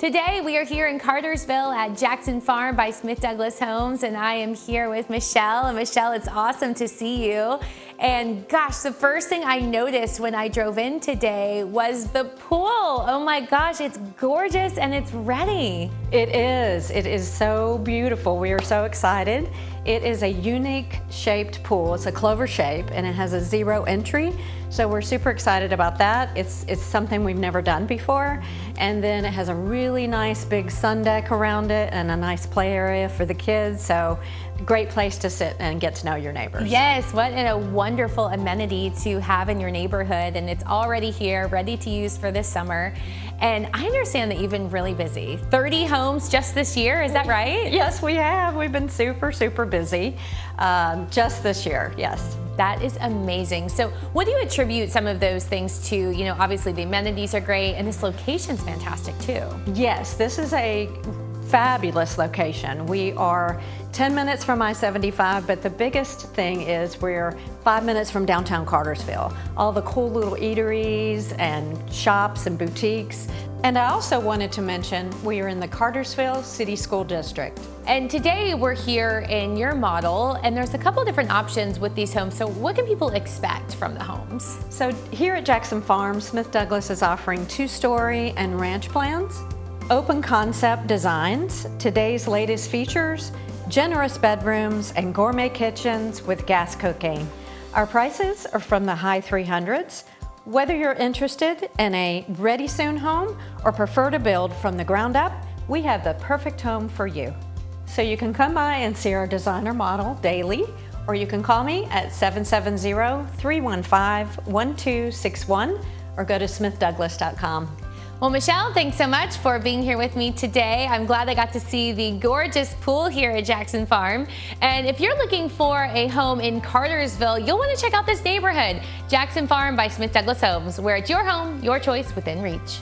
Today we are here in Cartersville at Jackson Farm by Smith Douglas Homes, and I am here with Michelle. And Michelle, it's awesome to see you. And gosh, the first thing I noticed when I drove in today was the pool. Oh my gosh, it's gorgeous and it's ready. It is. It is so beautiful. We are so excited. It is a unique shaped pool. It's a clover shape and it has a zero entry. So we're super excited about that. It's something we've never done before. And then it has a really nice big sun deck around it and a nice play area for the kids. So great place to sit and get to know your neighbors. Yes, what a wonderful amenity to have in your neighborhood. And it's already here, ready to use for this summer. And I understand that you've been really busy. 30 homes just this year, is that right? Yes, we have. We've been super, super busy just this year, yes. That is amazing. So what do you attribute some of those things to? You know, obviously the amenities are great and this location's fantastic too. Yes, this is a fabulous location. We are 10 minutes from I-75, but the biggest thing is we're 5 minutes from downtown Cartersville. All the cool little eateries and shops and boutiques. And I also wanted to mention we are in the Cartersville City School District. And today we're here in your model, and there's a couple different options with these homes. So what can people expect from the homes? So here at Jackson Farm, Smith Douglas is offering 2-story and ranch plans, open concept designs, today's latest features, generous bedrooms, and gourmet kitchens with gas cooking. Our prices are from the high 300s. Whether you're interested in a ready soon home or prefer to build from the ground up, we have the perfect home for you. So you can come by and see our designer model daily, or you can call me at 770-315-1261 or go to smithdouglas.com. Well, Michelle, thanks so much for being here with me today. I'm glad I got to see the gorgeous pool here at Jackson Farm. And if you're looking for a home in Cartersville, you'll want to check out this neighborhood, Jackson Farm by Smith Douglas Homes, where it's your home, your choice within reach.